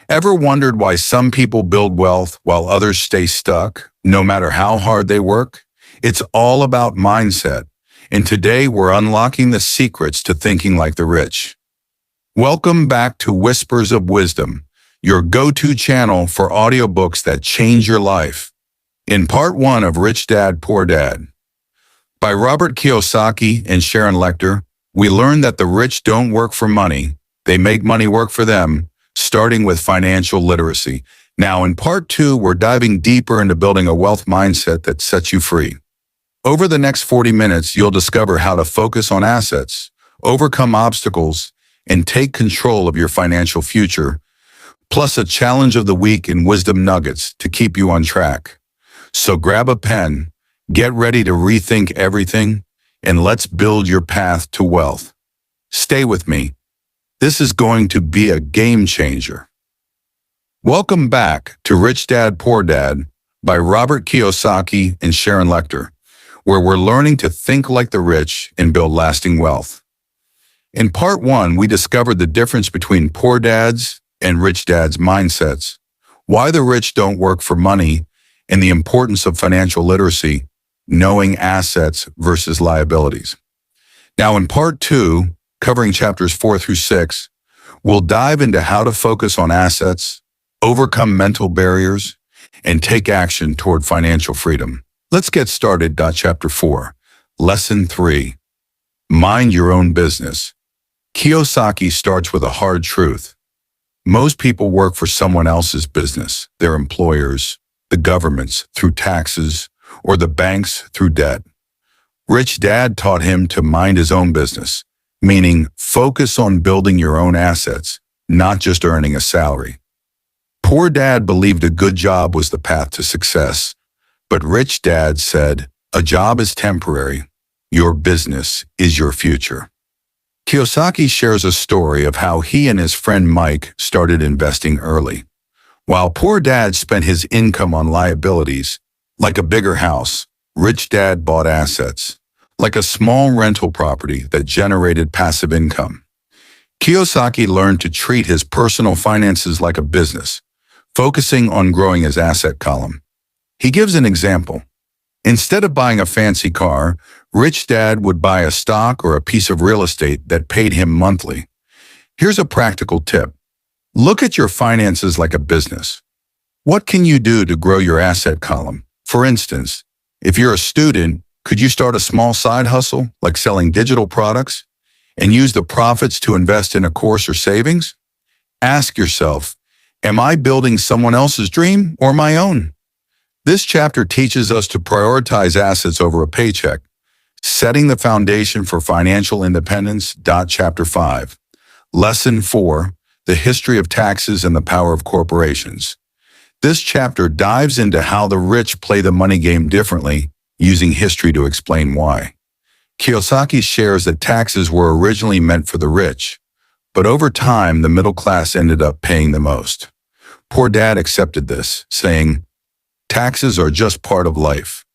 Ever wondered why some people build wealth while others stay stuck, no matter how hard they work? It's all about mindset. And today we're unlocking the secrets to thinking like the rich. Welcome back to Whispers of Wisdom, your go-to channel for audiobooks that change your life. In part one of Rich Dad, Poor Dad, by Robert Kiyosaki and Sharon Lechter, we learn that the rich don't work for money. They make money work for them, starting with financial literacy. Now, in part two, we're diving deeper into building a wealth mindset that sets you free. Over the next 40 minutes, you'll discover how to focus on assets, overcome obstacles, and take control of your financial future, plus a challenge of the week and wisdom nuggets to keep you on track. So grab a pen, get ready to rethink everything, and let's build your path to wealth. Stay with me. This is going to be a game changer. Welcome back to Rich Dad, Poor Dad by Robert Kiyosaki and Sharon Lechter, where we're learning to think like the rich and build lasting wealth. In part one, we discovered the difference between poor dads and rich dads' mindsets, why the rich don't work for money, and the importance of financial literacy, knowing assets versus liabilities. Now, in part two, covering chapters 4 through 6, we'll dive into how to focus on assets, overcome mental barriers, and take action toward financial freedom. Let's get started. Chapter 4, Lesson 3, Mind Your Own Business. Kiyosaki starts with a hard truth. Most people work for someone else's business, their employers, the governments through taxes, or the banks through debt. Rich Dad taught him to mind his own business, meaning focus on building your own assets, not just earning a salary. Poor Dad believed a good job was the path to success, but Rich Dad said, a job is temporary. Your business is your future. Kiyosaki shares a story of how he and his friend Mike started investing early. While Poor Dad spent his income on liabilities, like a bigger house, Rich Dad bought assets, like a small rental property that generated passive income. Kiyosaki learned to treat his personal finances like a business, focusing on growing his asset column. He gives an example. Instead of buying a fancy car, Rich Dad would buy a stock or a piece of real estate that paid him monthly. Here's a practical tip. Look at your finances like a business. What can you do to grow your asset column? For instance, if you're a student, could you start a small side hustle, like selling digital products, and use the profits to invest in a course or savings? Ask yourself, am I building someone else's dream or my own? This chapter teaches us to prioritize assets over a paycheck, setting the foundation for financial independence. Chapter 5, Lesson 4, The History of Taxes and the Power of Corporations. This chapter dives into how the rich play the money game differently, using history to explain why. Kiyosaki shares that taxes were originally meant for the rich, but over time the middle class ended up paying the most. Poor Dad accepted this, saying, taxes are just part of life.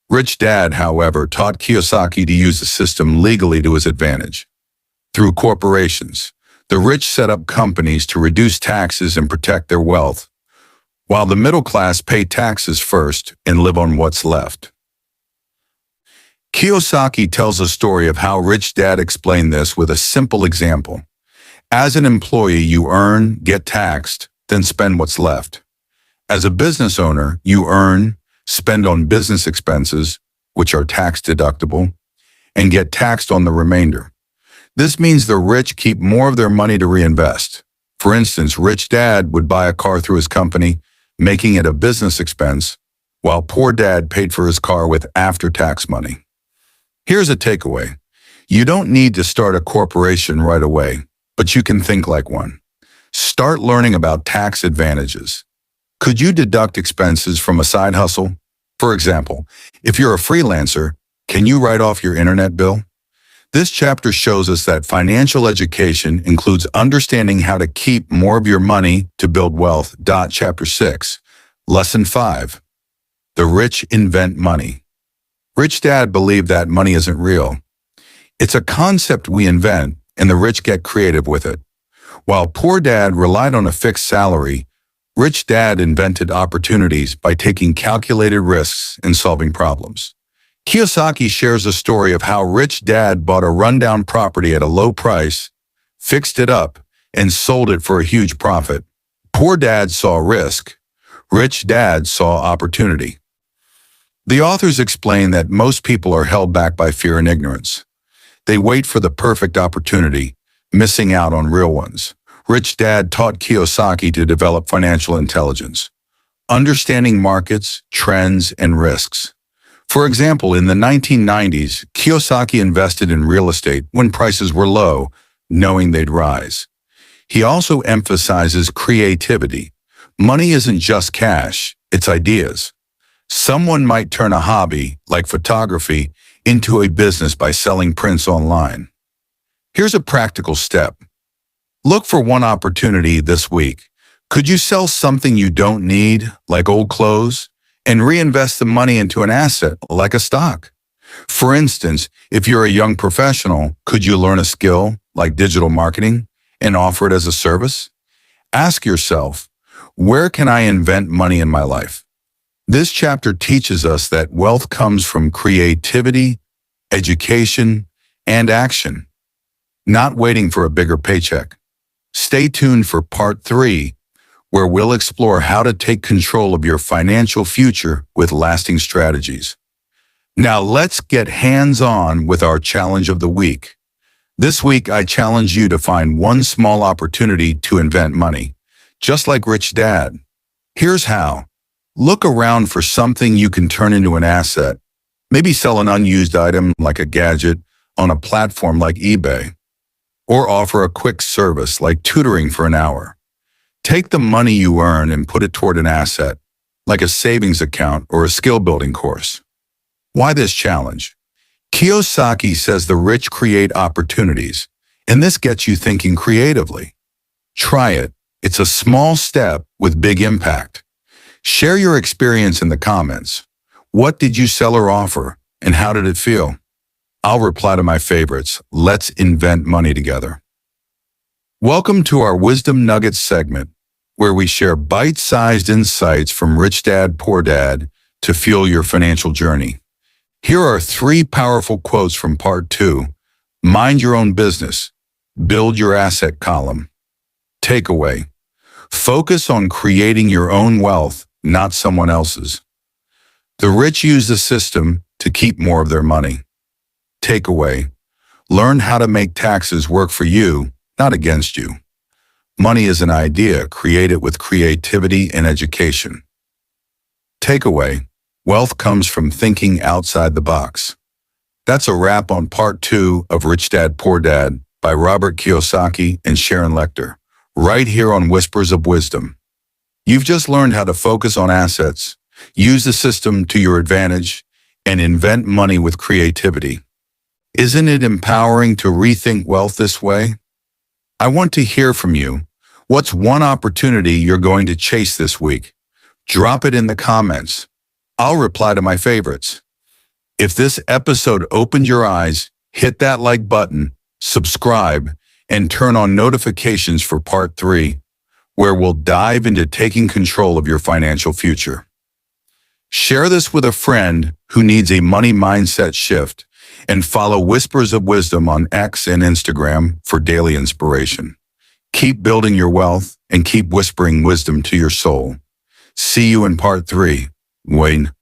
Rich Dad, however, taught Kiyosaki to use the system legally to his advantage. Through corporations, the rich set up companies to reduce taxes and protect their wealth, while the middle class pay taxes first and live on what's left. Kiyosaki tells a story of how Rich Dad explained this with a simple example. As an employee, you earn, get taxed, then spend what's left. As a business owner, you earn, spend on business expenses, which are tax deductible, and get taxed on the remainder. This means the rich keep more of their money to reinvest. For instance, Rich Dad would buy a car through his company, making it a business expense, while Poor Dad paid for his car with after-tax money. Here's a takeaway. You don't need to start a corporation right away, but you can think like one. Start learning about tax advantages. Could you deduct expenses from a side hustle? For example, if you're a freelancer, can you write off your internet bill? This chapter shows us that financial education includes understanding how to keep more of your money to build wealth. Chapter 6, Lesson 5, The Rich Invent Money. Rich Dad believed that money isn't real. It's a concept we invent, and the rich get creative with it. While Poor Dad relied on a fixed salary, Rich Dad invented opportunities by taking calculated risks and solving problems. Kiyosaki shares a story of how Rich Dad bought a rundown property at a low price, fixed it up, and sold it for a huge profit. Poor Dad saw risk. Rich Dad saw opportunity. The authors explain that most people are held back by fear and ignorance. They wait for the perfect opportunity, missing out on real ones. Rich Dad taught Kiyosaki to develop financial intelligence, understanding markets, trends, and risks. For example, in the 1990s, Kiyosaki invested in real estate when prices were low, knowing they'd rise. He also emphasizes creativity. Money isn't just cash, it's ideas. Someone might turn a hobby, like photography, into a business by selling prints online. Here's a practical step. Look for one opportunity this week. Could you sell something you don't need, like old clothes, and reinvest the money into an asset, like a stock? For instance, if you're a young professional, could you learn a skill, like digital marketing, and offer it as a service? Ask yourself, where can I invent money in my life? This chapter teaches us that wealth comes from creativity, education, and action, not waiting for a bigger paycheck. Stay tuned for part 3, where we'll explore how to take control of your financial future with lasting strategies. Now let's get hands-on with our challenge of the week. This week, I challenge you to find one small opportunity to invent money, just like Rich Dad. Here's how. Look around for something you can turn into an asset. Maybe sell an unused item like a gadget on a platform like eBay, or offer a quick service like tutoring for an hour. Take the money you earn and put it toward an asset, like a savings account or a skill-building course. Why this challenge? Kiyosaki says the rich create opportunities, and this gets you thinking creatively. Try it. It's a small step with big impact. Share your experience in the comments. What did you sell or offer, and how did it feel? I'll reply to my favorites. Let's invent money together. Welcome to our Wisdom Nuggets segment, where we share bite-sized insights from Rich Dad, Poor Dad to fuel your financial journey. Here are 3 powerful quotes from part 2. Mind your own business. Build your asset column. Takeaway. Focus on creating your own wealth, not someone else's. The rich use the system to keep more of their money. Takeaway. Learn how to make taxes work for you, not against you. Money is an idea. Create it with creativity and education. Takeaway. Wealth comes from thinking outside the box. That's a wrap on part 2 of Rich Dad, Poor Dad by Robert Kiyosaki and Sharon Lechter, right here on Whispers of Wisdom. You've just learned how to focus on assets, use the system to your advantage, and invent money with creativity. Isn't it empowering to rethink wealth this way? I want to hear from you. What's one opportunity you're going to chase this week? Drop it in the comments. I'll reply to my favorites. If this episode opened your eyes, hit that like button, subscribe, and turn on notifications for part 3, where we'll dive into taking control of your financial future. Share this with a friend who needs a money mindset shift, and follow Whispers of Wisdom on X and Instagram for daily inspiration. Keep building your wealth and keep whispering wisdom to your soul. See you in part 3. Wayne.